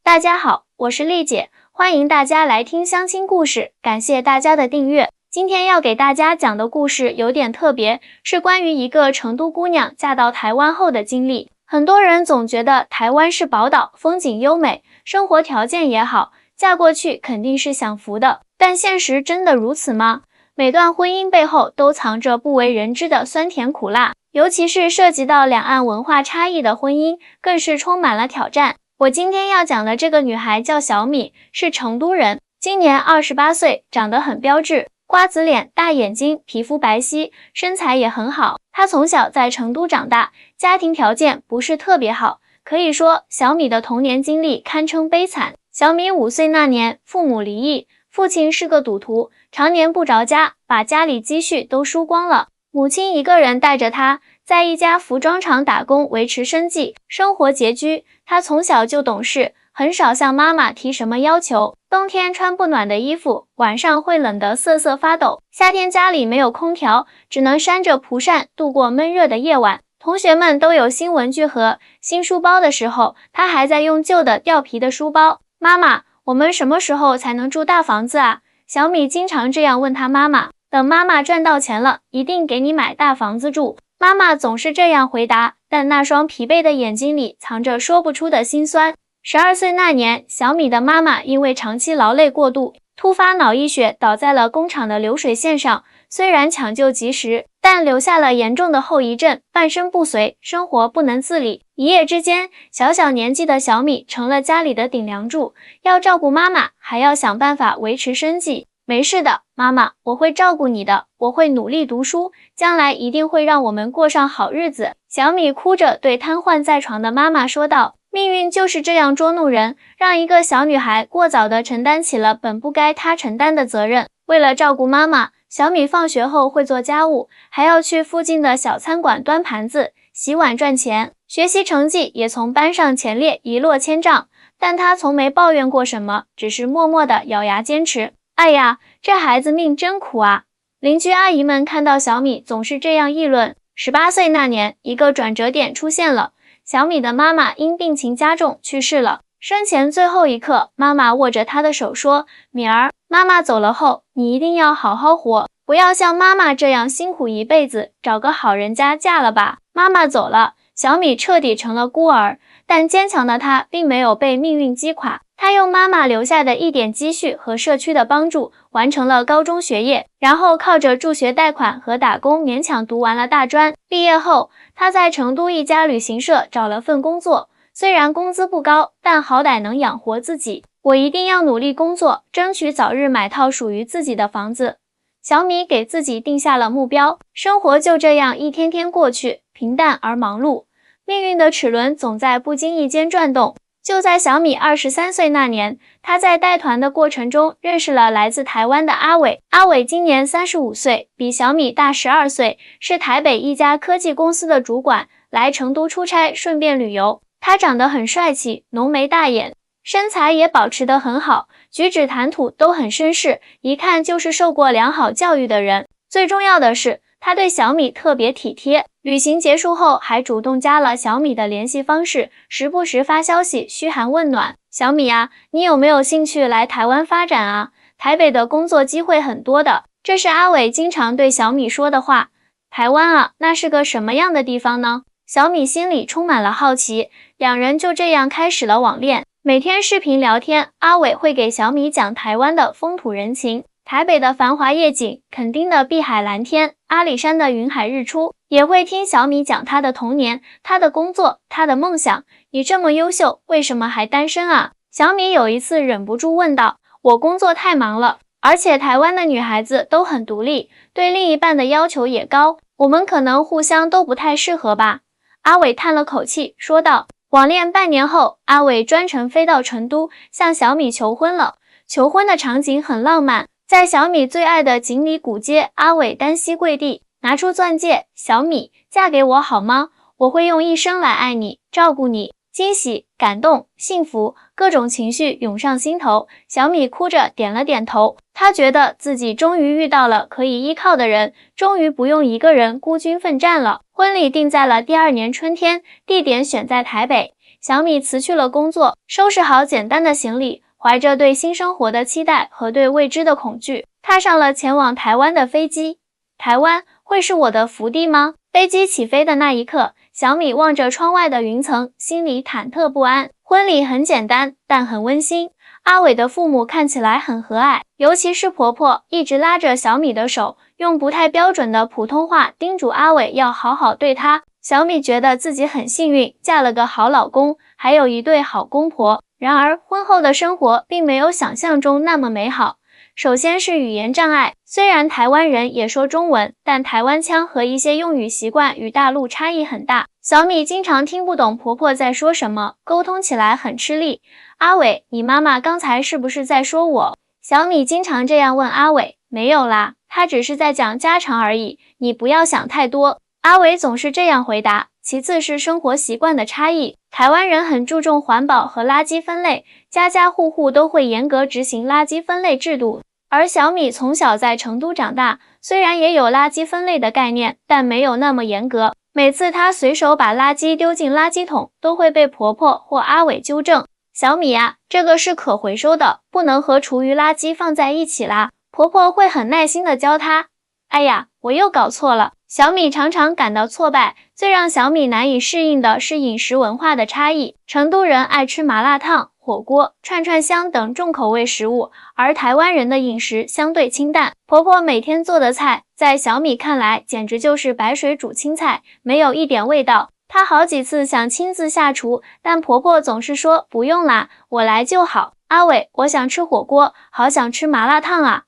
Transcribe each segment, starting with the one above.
大家好，我是丽姐，欢迎大家来听相亲故事，感谢大家的订阅。今天要给大家讲的故事有点特别，是关于一个成都姑娘嫁到台湾后的经历。很多人总觉得台湾是宝岛，风景优美，生活条件也好，嫁过去肯定是享福的。但现实真的如此吗？每段婚姻背后都藏着不为人知的酸甜苦辣，尤其是涉及到两岸文化差异的婚姻，更是充满了挑战。我今天要讲的这个女孩叫小米，是成都人，今年28岁，长得很标致，瓜子脸、大眼睛，皮肤白皙，身材也很好。她从小在成都长大，家庭条件不是特别好，可以说小米的童年经历堪称悲惨。小米5岁那年，父母离异，父亲是个赌徒，常年不着家，把家里积蓄都输光了。母亲一个人带着她，在一家服装厂打工维持生计，生活拮据。她从小就懂事，很少向妈妈提什么要求。冬天穿不暖的衣服，晚上会冷得瑟瑟发抖。夏天家里没有空调，只能扇着蒲扇度过闷热的夜晚。同学们都有新文具盒、新书包的时候，她还在用旧的掉皮的书包。妈妈，我们什么时候才能住大房子啊？小米经常这样问她妈妈。等妈妈赚到钱了，一定给你买大房子住。妈妈总是这样回答，但那双疲惫的眼睛里藏着说不出的心酸。12岁那年，小米的妈妈因为长期劳累过度，突发脑溢血倒在了工厂的流水线上。虽然抢救及时，但留下了严重的后遗症，半身不遂，生活不能自理。一夜之间，小年纪的小米成了家里的顶梁柱，要照顾妈妈，还要想办法维持生计。没事的，妈妈，我会照顾你的，我会努力读书，将来一定会让我们过上好日子。小米哭着对瘫痪在床的妈妈说道。命运就是这样捉弄人，让一个小女孩过早地承担起了本不该她承担的责任。为了照顾妈妈，小米放学后会做家务，还要去附近的小餐馆端盘子、洗碗赚钱。学习成绩也从班上前列一落千丈，但她从没抱怨过什么，只是默默地咬牙坚持。哎呀，这孩子命真苦啊！邻居阿姨们看到小米总是这样议论。18岁那年，一个转折点出现了，小米的妈妈因病情加重去世了。生前最后一刻，妈妈握着她的手说：“米儿，妈妈走了后，你一定要好好活，不要像妈妈这样辛苦一辈子，找个好人家嫁了吧。”妈妈走了，小米彻底成了孤儿，但坚强的她并没有被命运击垮。她用妈妈留下的一点积蓄和社区的帮助，完成了高中学业，然后靠着助学贷款和打工勉强读完了大专。毕业后，她在成都一家旅行社找了份工作，虽然工资不高，但好歹能养活自己。我一定要努力工作，争取早日买套属于自己的房子。小米给自己定下了目标，生活就这样一天天过去，平淡而忙碌。命运的齿轮总在不经意间转动。就在小米23岁那年，她在带团的过程中认识了来自台湾的阿伟。阿伟今年35岁，比小米大12岁，是台北一家科技公司的主管，来成都出差顺便旅游。他长得很帅气，浓眉大眼，身材也保持得很好，举止谈吐都很绅士，一看就是受过良好教育的人。最重要的是，他对小米特别体贴，旅行结束后还主动加了小米的联系方式，时不时发消息嘘寒问暖。小米啊，你有没有兴趣来台湾发展啊？台北的工作机会很多的。这是阿伟经常对小米说的话。台湾啊，那是个什么样的地方呢？小米心里充满了好奇，两人就这样开始了网恋。每天视频聊天，阿伟会给小米讲台湾的风土人情，台北的繁华夜景，垦丁的碧海蓝天，阿里山的云海日出，也会听小米讲他的童年，他的工作，他的梦想。你这么优秀，为什么还单身啊？小米有一次忍不住问道。我工作太忙了，而且台湾的女孩子都很独立，对另一半的要求也高，我们可能互相都不太适合吧。阿伟叹了口气说道。网恋半年后，阿伟专程飞到成都向小米求婚了。求婚的场景很浪漫，在小米最爱的锦里古街，阿伟单膝跪地，拿出钻戒，小米，嫁给我好吗？我会用一生来爱你，照顾你。惊喜、感动、幸福，各种情绪涌上心头。小米哭着点了点头，她觉得自己终于遇到了可以依靠的人，终于不用一个人孤军奋战了。婚礼定在了第2年春天，地点选在台北。小米辞去了工作，收拾好简单的行李，怀着对新生活的期待和对未知的恐惧，踏上了前往台湾的飞机。台湾会是我的福地吗？飞机起飞的那一刻，小米望着窗外的云层，心里忐忑不安。婚礼很简单，但很温馨。阿伟的父母看起来很和蔼，尤其是婆婆一直拉着小米的手，用不太标准的普通话叮嘱阿伟要好好对她。小米觉得自己很幸运，嫁了个好老公，还有一对好公婆。然而，婚后的生活并没有想象中那么美好。首先是语言障碍，虽然台湾人也说中文，但台湾腔和一些用语习惯与大陆差异很大。小米经常听不懂婆婆在说什么，沟通起来很吃力。阿伟，你妈妈刚才是不是在说我？小米经常这样问阿伟。没有啦，她只是在讲家常而已，你不要想太多。阿伟总是这样回答。其次是生活习惯的差异，台湾人很注重环保和垃圾分类，家家户户都会严格执行垃圾分类制度。而小米从小在成都长大，虽然也有垃圾分类的概念，但没有那么严格。每次她随手把垃圾丢进垃圾桶，都会被婆婆或阿伟纠正。小米呀，这个是可回收的，不能和厨余垃圾放在一起啦。婆婆会很耐心地教她。哎呀，我又搞错了。小米常常感到挫败，最让小米难以适应的是饮食文化的差异。成都人爱吃麻辣烫、火锅、串串香等重口味食物，而台湾人的饮食相对清淡。婆婆每天做的菜，在小米看来简直就是白水煮青菜，没有一点味道。她好几次想亲自下厨，但婆婆总是说不用啦，我来就好。阿伟，我想吃火锅，好想吃麻辣烫啊。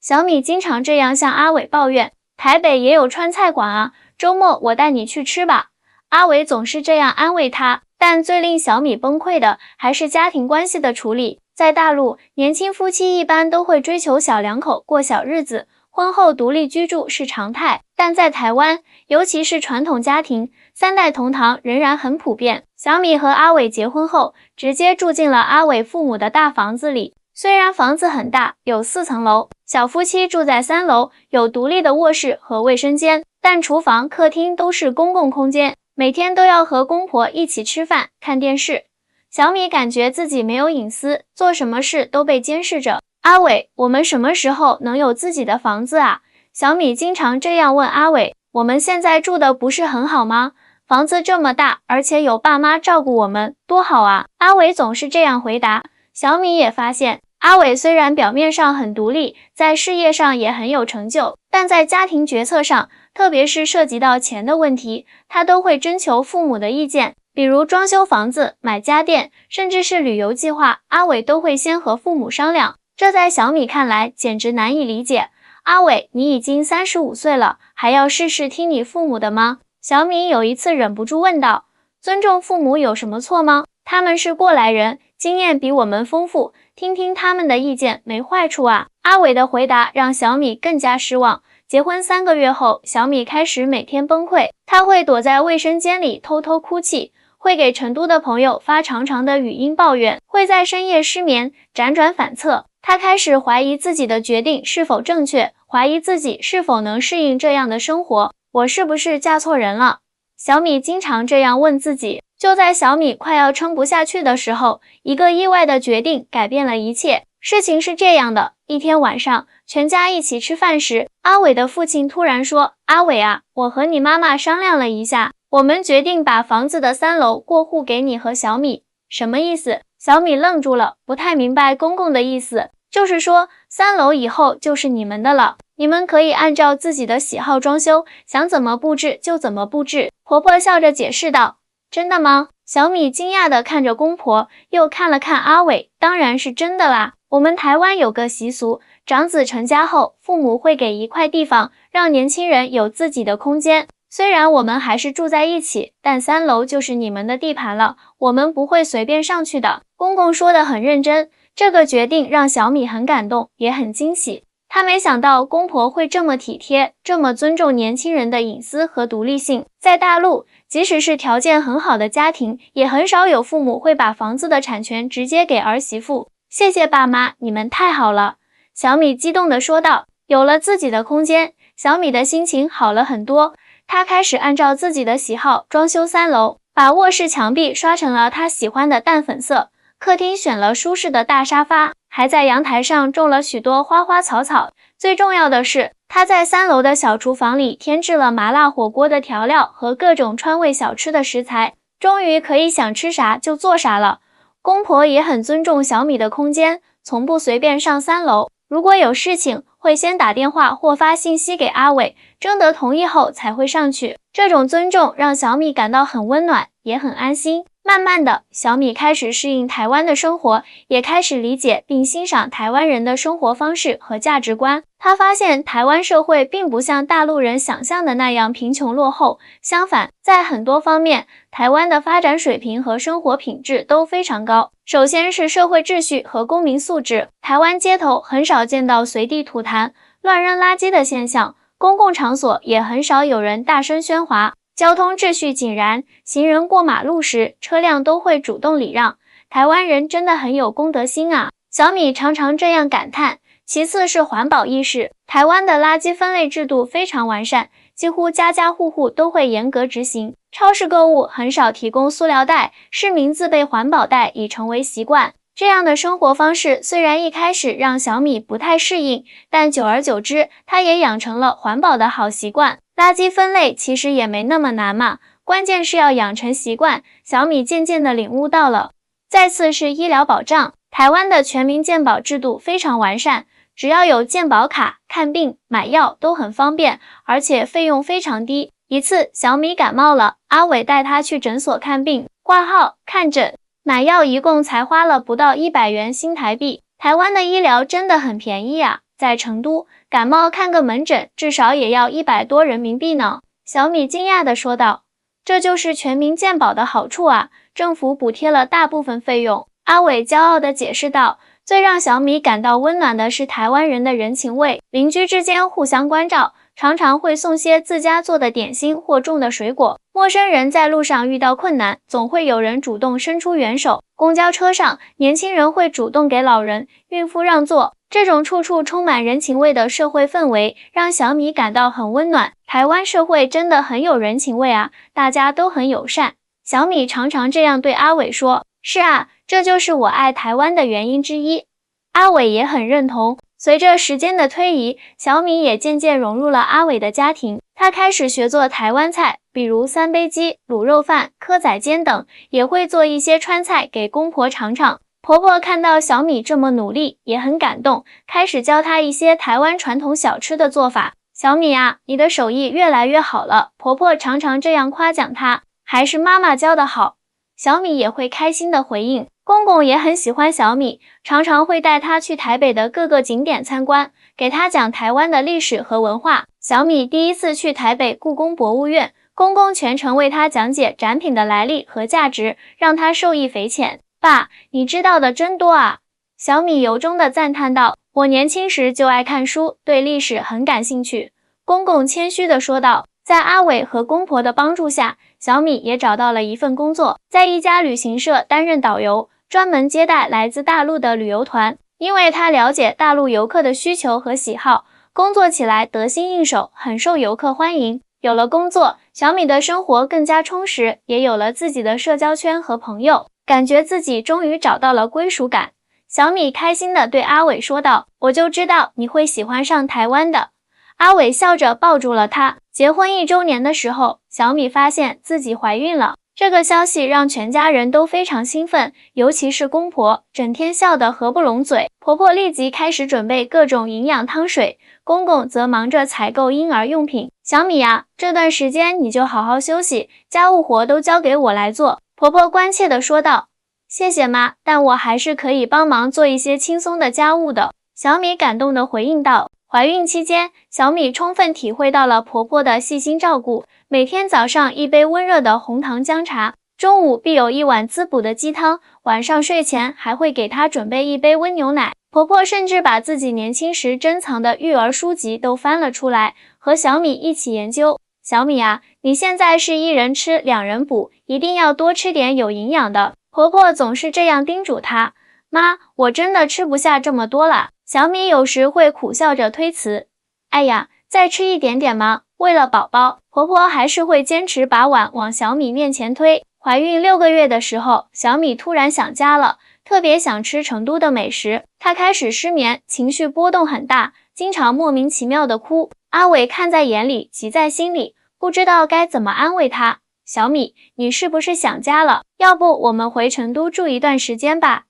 小米经常这样向阿伟抱怨。台北也有川菜馆啊，周末我带你去吃吧。阿伟总是这样安慰他，但最令小米崩溃的还是家庭关系的处理。在大陆，年轻夫妻一般都会追求小两口过小日子，婚后独立居住是常态。但在台湾，尤其是传统家庭，三代同堂仍然很普遍。小米和阿伟结婚后，直接住进了阿伟父母的大房子里。虽然房子很大，有4层楼，小夫妻住在3楼，有独立的卧室和卫生间，但厨房、客厅都是公共空间，每天都要和公婆一起吃饭、看电视。小米感觉自己没有隐私，做什么事都被监视着。阿伟，我们什么时候能有自己的房子啊？小米经常这样问阿伟。我们现在住的不是很好吗？房子这么大，而且有爸妈照顾我们，多好啊！阿伟总是这样回答。小米也发现，阿伟虽然表面上很独立，在事业上也很有成就，但在家庭决策上，特别是涉及到钱的问题，他都会征求父母的意见。比如装修房子、买家电，甚至是旅游计划，阿伟都会先和父母商量。这在小米看来简直难以理解。阿伟，你已经35岁了，还要事事听你父母的吗？小米有一次忍不住问道。尊重父母有什么错吗？他们是过来人，经验比我们丰富，听听他们的意见没坏处啊。阿伟的回答让小米更加失望。结婚3个月后，小米开始每天崩溃，她会躲在卫生间里偷偷哭泣，会给成都的朋友发长长的语音抱怨，会在深夜失眠，辗转反侧。她开始怀疑自己的决定是否正确，怀疑自己是否能适应这样的生活。我是不是嫁错人了？小米经常这样问自己。就在小米快要撑不下去的时候，一个意外的决定改变了一切。事情是这样的，一天晚上，全家一起吃饭时，阿伟的父亲突然说，阿伟啊，我和你妈妈商量了一下，我们决定把房子的3楼过户给你和小米。什么意思？小米愣住了，不太明白公公的意思。就是说，3楼以后就是你们的了，你们可以按照自己的喜好装修，想怎么布置就怎么布置。婆婆笑着解释道。真的吗？小米惊讶地看着公婆，又看了看阿伟，当然是真的啦。我们台湾有个习俗，长子成家后，父母会给一块地方，让年轻人有自己的空间。虽然我们还是住在一起，但3楼就是你们的地盘了，我们不会随便上去的。公公说得很认真，这个决定让小米很感动，也很惊喜。他没想到公婆会这么体贴，这么尊重年轻人的隐私和独立性。在大陆，即使是条件很好的家庭，也很少有父母会把房子的产权直接给儿媳妇。谢谢爸妈，你们太好了。小米激动地说道。有了自己的空间，小米的心情好了很多。她开始按照自己的喜好装修3楼，把卧室墙壁刷成了她喜欢的淡粉色，客厅选了舒适的大沙发，还在阳台上种了许多花花草草。最重要的是，她在3楼的小厨房里添置了麻辣火锅的调料和各种川味小吃的食材，终于可以想吃啥就做啥了。公婆也很尊重小米的空间，从不随便上3楼，如果有事情会先打电话或发信息给阿伟，征得同意后才会上去。这种尊重让小米感到很温暖，也很安心。慢慢的，小米开始适应台湾的生活，也开始理解并欣赏台湾人的生活方式和价值观。他发现台湾社会并不像大陆人想象的那样贫穷落后，相反，在很多方面，台湾的发展水平和生活品质都非常高。首先是社会秩序和公民素质，台湾街头很少见到随地吐痰、乱扔垃圾的现象，公共场所也很少有人大声喧哗。交通秩序井然，行人过马路时，车辆都会主动礼让。台湾人真的很有公德心啊！小米常常这样感叹。其次是环保意识，台湾的垃圾分类制度非常完善，几乎家家户户都会严格执行。超市购物很少提供塑料袋，市民自备环保袋已成为习惯。这样的生活方式虽然一开始让小米不太适应，但久而久之，他也养成了环保的好习惯。垃圾分类其实也没那么难嘛，关键是要养成习惯，小米渐渐地领悟到了。再次是医疗保障，台湾的全民健保制度非常完善，只要有健保卡，看病、买药都很方便，而且费用非常低。一次小米感冒了，阿伟带他去诊所看病，挂号、看诊、买药一共才花了不到100元新台币。台湾的医疗真的很便宜啊，在成都，感冒看个门诊至少也要100多人民币呢。小米惊讶地说道，这就是全民健保的好处啊，政府补贴了大部分费用。阿伟骄傲地解释道，最让小米感到温暖的是台湾人的人情味，邻居之间互相关照，常常会送些自家做的点心或种的水果。陌生人在路上遇到困难，总会有人主动伸出援手。公交车上，年轻人会主动给老人、孕妇让座。这种处处充满人情味的社会氛围，让小米感到很温暖。台湾社会真的很有人情味啊，大家都很友善。小米常常这样对阿伟说，是啊，这就是我爱台湾的原因之一。阿伟也很认同。随着时间的推移，小米也渐渐融入了阿伟的家庭。他开始学做台湾菜，比如三杯鸡、卤肉饭、蚵仔煎等，也会做一些川菜给公婆尝尝。婆婆看到小米这么努力，也很感动，开始教他一些台湾传统小吃的做法。小米啊，你的手艺越来越好了，婆婆常常这样夸奖她，还是妈妈教的好。小米也会开心的回应。公公也很喜欢小米，常常会带她去台北的各个景点参观，给她讲台湾的历史和文化。小米第一次去台北故宫博物院，公公全程为她讲解展品的来历和价值，让她受益匪浅。爸，你知道的真多啊！小米由衷地赞叹道，我年轻时就爱看书，对历史很感兴趣。公公谦虚地说道。在阿伟和公婆的帮助下，小米也找到了一份工作，在一家旅行社担任导游，专门接待来自大陆的旅游团。因为他了解大陆游客的需求和喜好，工作起来得心应手，很受游客欢迎。有了工作，小米的生活更加充实，也有了自己的社交圈和朋友，感觉自己终于找到了归属感。小米开心地对阿伟说道，我就知道你会喜欢上台湾的。阿伟笑着抱住了他。结婚1周年的时候，小米发现自己怀孕了。这个消息让全家人都非常兴奋，尤其是公婆，整天笑得合不拢嘴。婆婆立即开始准备各种营养汤水，公公则忙着采购婴儿用品。小米啊，这段时间你就好好休息，家务活都交给我来做。婆婆关切地说道。谢谢妈，但我还是可以帮忙做一些轻松的家务的。小米感动地回应道。怀孕期间，小米充分体会到了婆婆的细心照顾，每天早上一杯温热的红糖姜茶，中午必有一碗滋补的鸡汤，晚上睡前还会给她准备一杯温牛奶。婆婆甚至把自己年轻时珍藏的育儿书籍都翻了出来，和小米一起研究。小米啊，你现在是1人吃2人补，一定要多吃点有营养的。婆婆总是这样叮嘱她。妈，我真的吃不下这么多了。小米有时会苦笑着推辞，哎呀，再吃一点点嘛，为了宝宝。婆婆还是会坚持把碗往小米面前推，怀孕6个月的时候，小米突然想家了，特别想吃成都的美食。她开始失眠，情绪波动很大，经常莫名其妙的哭。阿伟看在眼里，急在心里，不知道该怎么安慰她。小米，你是不是想家了？要不我们回成都住一段时间吧？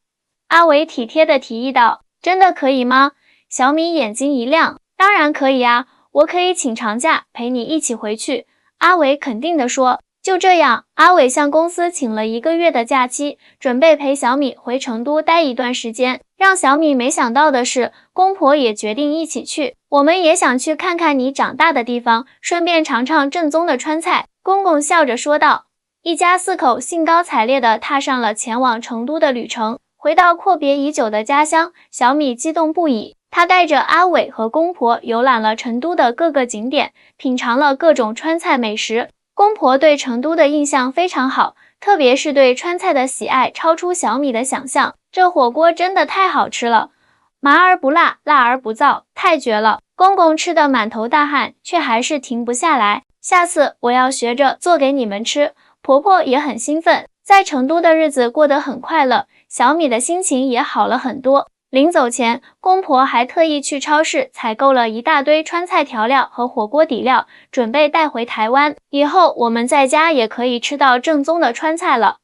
阿伟体贴地提议道。真的可以吗？小米眼睛一亮，当然可以啊，我可以请长假陪你一起回去。阿伟肯定地说。就这样，阿伟向公司请了1个月的假期，准备陪小米回成都待一段时间。让小米没想到的是，公婆也决定一起去。我们也想去看看你长大的地方，顺便尝尝正宗的川菜。公公笑着说道。一家4口兴高采烈地踏上了前往成都的旅程。回到阔别已久的家乡，小米激动不已。她带着阿伟和公婆游览了成都的各个景点，品尝了各种川菜美食。公婆对成都的印象非常好，特别是对川菜的喜爱超出小米的想象。这火锅真的太好吃了，麻而不辣，辣而不燥，太绝了。公公吃得满头大汗，却还是停不下来。下次我要学着做给你们吃。婆婆也很兴奋。在成都的日子过得很快乐，小米的心情也好了很多。临走前，公婆还特意去超市采购了一大堆川菜调料和火锅底料，准备带回台湾。以后我们在家也可以吃到正宗的川菜了。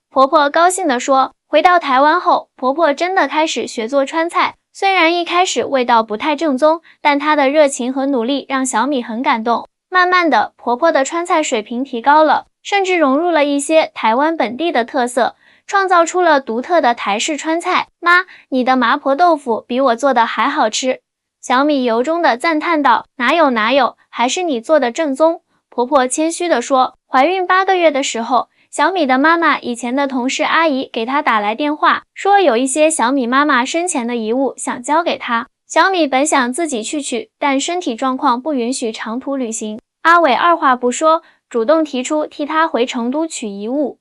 婆婆高兴地说。回到台湾后，婆婆真的开始学做川菜。虽然一开始味道不太正宗，但她的热情和努力让小米很感动。慢慢的，婆婆的川菜水平提高了，甚至融入了一些台湾本地的特色，创造出了独特的台式川菜。妈，你的麻婆豆腐比我做的还好吃。小米由衷的赞叹道。哪有，还是你做的正宗。婆婆谦虚地说。怀孕8个月的时候，小米的妈妈以前的同事阿姨给她打来电话，说有一些小米妈妈生前的遗物想交给她。小米本想自己去取，但身体状况不允许长途旅行。阿伟二话不说，主动提出替她回成都取遗物。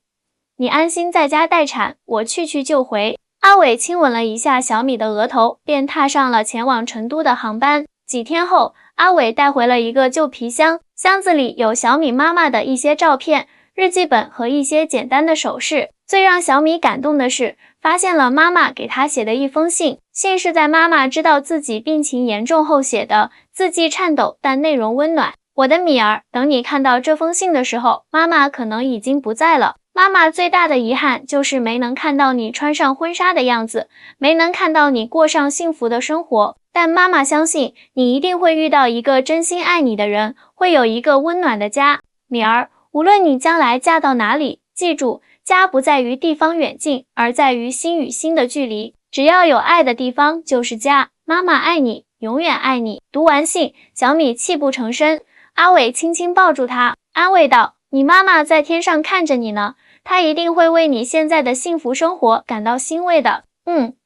你安心在家待产，我去就回。阿伟亲吻了一下小米的额头，便踏上了前往成都的航班。几天后，阿伟带回了一个旧皮箱，箱子里有小米妈妈的一些照片、日记本和一些简单的首饰。最让小米感动的是，发现了妈妈给她写的一封信。信是在妈妈知道自己病情严重后写的，字迹颤抖，但内容温暖。我的米儿，等你看到这封信的时候，妈妈可能已经不在了。妈妈最大的遗憾就是没能看到你穿上婚纱的样子，没能看到你过上幸福的生活。但妈妈相信你一定会遇到一个真心爱你的人，会有一个温暖的家。米儿，无论你将来嫁到哪里，记住，家不在于地方远近，而在于心与心的距离。只要有爱的地方就是家。妈妈爱你，永远爱你。读完信，小米泣不成声。阿伟轻轻抱住她，安慰道：你妈妈在天上看着你呢，她一定会为你现在的幸福生活感到欣慰的。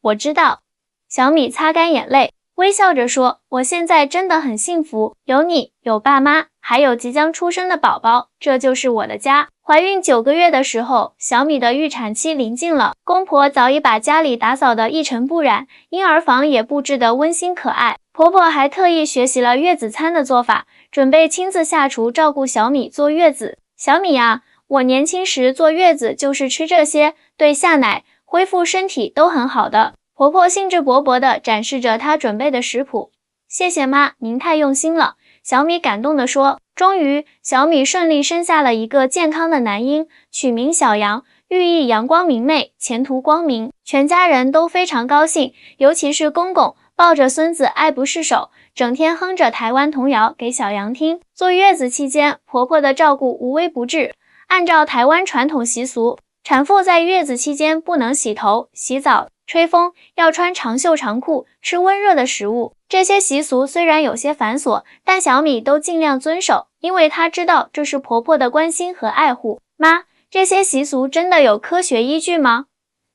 我知道。小米擦干眼泪，微笑着说，我现在真的很幸福，有你，有爸妈，还有即将出生的宝宝，这就是我的家。怀孕9个月的时候，小米的预产期临近了，公婆早已把家里打扫得一尘不染，婴儿房也布置得温馨可爱。婆婆还特意学习了月子餐的做法，准备亲自下厨照顾小米坐月子。小米啊，我年轻时坐月子就是吃这些，对下奶、恢复身体都很好的。婆婆兴致勃勃地展示着她准备的食谱。谢谢妈，您太用心了。小米感动地说。终于，小米顺利生下了一个健康的男婴，取名小杨，寓意阳光明媚，前途光明。全家人都非常高兴，尤其是公公，抱着孙子爱不释手，整天哼着台湾童谣给小杨听。坐月子期间，婆婆的照顾无微不至。按照台湾传统习俗，产妇在月子期间不能洗头、洗澡、吹风，要穿长袖长裤，吃温热的食物。这些习俗虽然有些繁琐，但小米都尽量遵守，因为她知道这是婆婆的关心和爱护。妈，这些习俗真的有科学依据吗？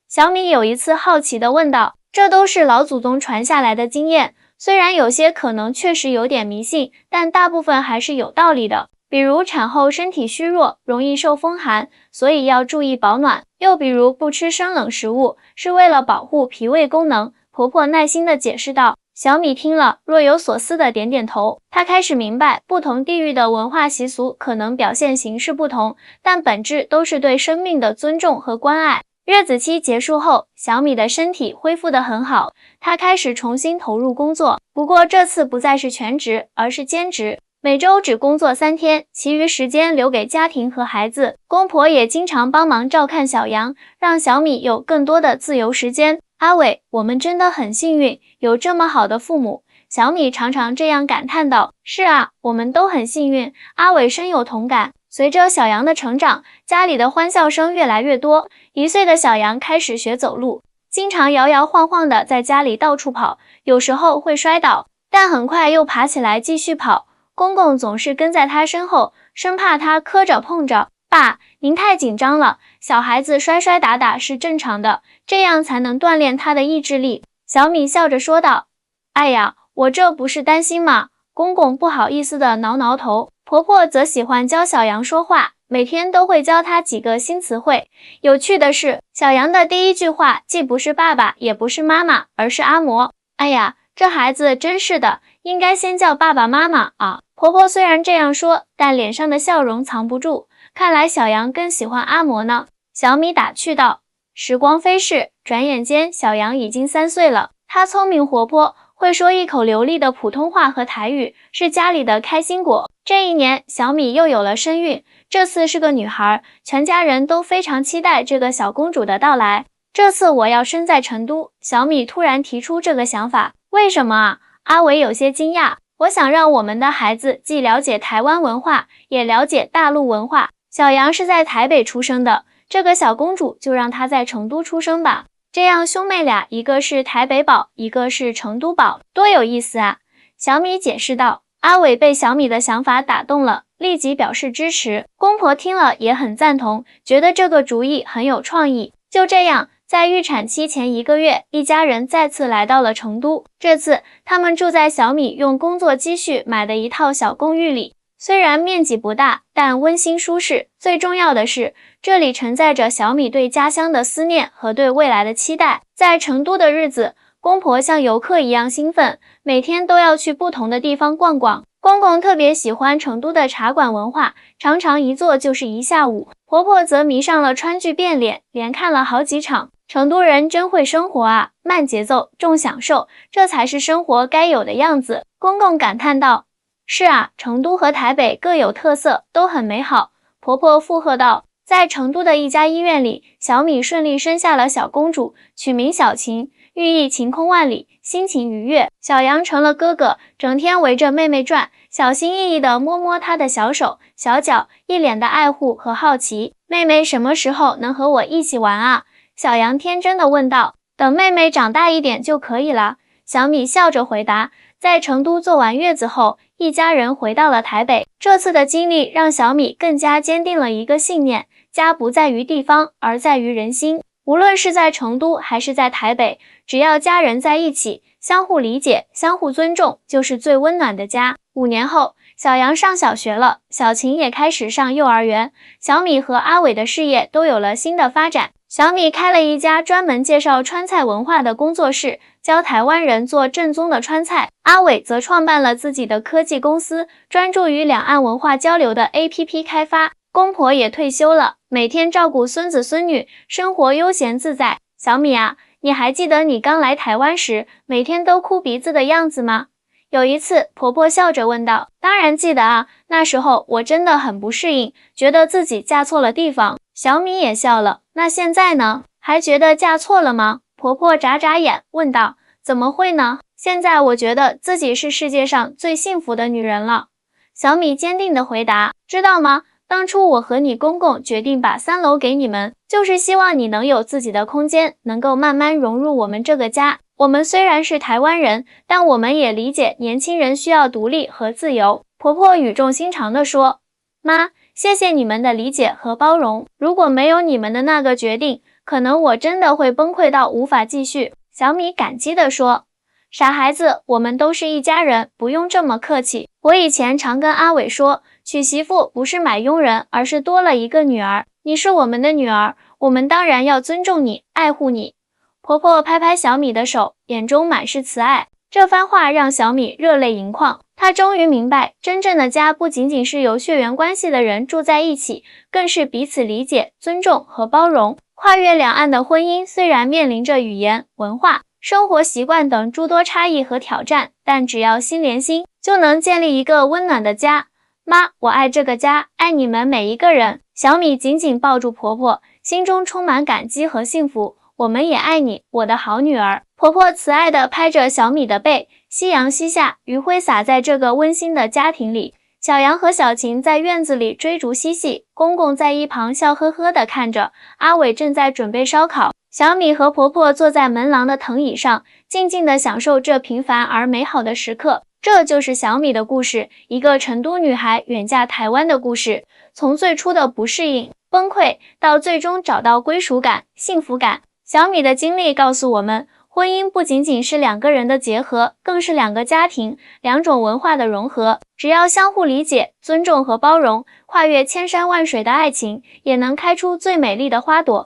小米有一次好奇地问道。这都是老祖宗传下来的经验，虽然有些可能确实有点迷信，但大部分还是有道理的。比如产后身体虚弱，容易受风寒，所以要注意保暖。又比如不吃生冷食物，是为了保护脾胃功能。婆婆耐心地解释道。小米听了，若有所思的点点头。她开始明白，不同地域的文化习俗可能表现形式不同，但本质都是对生命的尊重和关爱。月子期结束后，小米的身体恢复得很好，她开始重新投入工作。不过这次不再是全职，而是兼职，每周只工作3天，其余时间留给家庭和孩子。公婆也经常帮忙照看小羊，让小米有更多的自由时间。阿伟，我们真的很幸运，有这么好的父母。小米常常这样感叹道。是啊，我们都很幸运。阿伟深有同感。随着小羊的成长，家里的欢笑声越来越多。1岁的小羊开始学走路，经常摇摇晃晃地在家里到处跑，有时候会摔倒，但很快又爬起来继续跑。公公总是跟在他身后，生怕他磕着碰着。爸，您太紧张了，小孩子摔摔打打是正常的，这样才能锻炼他的意志力。小米笑着说道。哎呀，我这不是担心吗？公公不好意思地挠挠头。婆婆则喜欢教小羊说话，每天都会教他几个新词汇。有趣的是，小羊的第一句话既不是爸爸，也不是妈妈，而是阿嬷。哎呀，这孩子真是的，应该先叫爸爸妈妈啊。婆婆虽然这样说，但脸上的笑容藏不住。看来小羊更喜欢阿嬷呢。小米打趣道。时光飞逝，转眼间小羊已经3岁了。他聪明活泼，会说一口流利的普通话和台语，是家里的开心果。这一年，小米又有了身孕，这次是个女孩，全家人都非常期待这个小公主的到来。这次我要生在成都，小米突然提出这个想法。为什么啊？阿伟有些惊讶。我想让我们的孩子既了解台湾文化，也了解大陆文化。小羊是在台北出生的，这个小公主就让她在成都出生吧。这样兄妹俩，一个是台北宝，一个是成都宝，多有意思啊！小米解释道。阿伟被小米的想法打动了，立即表示支持。公婆听了也很赞同，觉得这个主意很有创意。就这样，在预产期前1个月，一家人再次来到了成都。这次，他们住在小米用工作积蓄买的一套小公寓里。虽然面积不大，但温馨舒适。最重要的是，这里承载着小米对家乡的思念和对未来的期待。在成都的日子，公婆像游客一样兴奋，每天都要去不同的地方逛逛。公公特别喜欢成都的茶馆文化，常常一坐就是1下午。婆婆则迷上了川剧变脸，连看了好几场。成都人真会生活啊，慢节奏，重享受，这才是生活该有的样子。公公感叹道。是啊，成都和台北各有特色，都很美好。婆婆附和道。在成都的一家医院里，小米顺利生下了小公主，取名小晴，寓意晴空万里，心情愉悦。小羊成了哥哥，整天围着妹妹转，小心翼翼地摸摸她的小手、小脚，一脸的爱护和好奇。妹妹什么时候能和我一起玩啊？小羊天真地问道。等妹妹长大一点就可以了。小米笑着回答。在成都坐完月子后，一家人回到了台北。这次的经历让小米更加坚定了一个信念：家不在于地方，而在于人心。无论是在成都还是在台北，只要家人在一起，相互理解，相互尊重，就是最温暖的家。5年后，小羊上小学了，小晴也开始上幼儿园。小米和阿伟的事业都有了新的发展。小米开了一家专门介绍川菜文化的工作室，教台湾人做正宗的川菜。阿伟则创办了自己的科技公司，专注于两岸文化交流的 APP 开发。公婆也退休了，每天照顾孙子孙女，生活悠闲自在。小米啊，你还记得你刚来台湾时，每天都哭鼻子的样子吗？有一次，婆婆笑着问道。当然记得啊，那时候我真的很不适应，觉得自己嫁错了地方。小米也笑了。那现在呢？还觉得嫁错了吗？婆婆眨眨眼问道。怎么会呢？现在我觉得自己是世界上最幸福的女人了。小米坚定地回答。知道吗？当初我和你公公决定把3楼给你们，就是希望你能有自己的空间，能够慢慢融入我们这个家。我们虽然是台湾人，但我们也理解年轻人需要独立和自由。婆婆语重心长地说。妈，谢谢你们的理解和包容。如果没有你们的那个决定，可能我真的会崩溃到无法继续。小米感激地说。傻孩子，我们都是一家人，不用这么客气。我以前常跟阿伟说，娶媳妇不是买佣人，而是多了一个女儿。你是我们的女儿，我们当然要尊重你，爱护你。婆婆拍拍小米的手，眼中满是慈爱。这番话让小米热泪盈眶，她终于明白，真正的家不仅仅是有血缘关系的人住在一起，更是彼此理解、尊重和包容。跨越两岸的婚姻虽然面临着语言、文化、生活习惯等诸多差异和挑战，但只要心连心，就能建立一个温暖的家。妈，我爱这个家，爱你们每一个人。小米紧紧抱住婆婆，心中充满感激和幸福。我们也爱你，我的好女儿。婆婆慈爱地拍着小米的背。夕阳西下，余晖洒在这个温馨的家庭里。小杨和小琴在院子里追逐嬉戏，公公在一旁笑呵呵地看着。阿伟正在准备烧烤，小米和婆婆坐在门廊的藤椅上，静静地享受这平凡而美好的时刻。这就是小米的故事，一个成都女孩远嫁台湾的故事。从最初的不适应、崩溃，到最终找到归属感、幸福感。小米的经历告诉我们，婚姻不仅仅是两个人的结合，更是两个家庭、两种文化的融合。只要相互理解、尊重和包容，跨越千山万水的爱情，也能开出最美丽的花朵。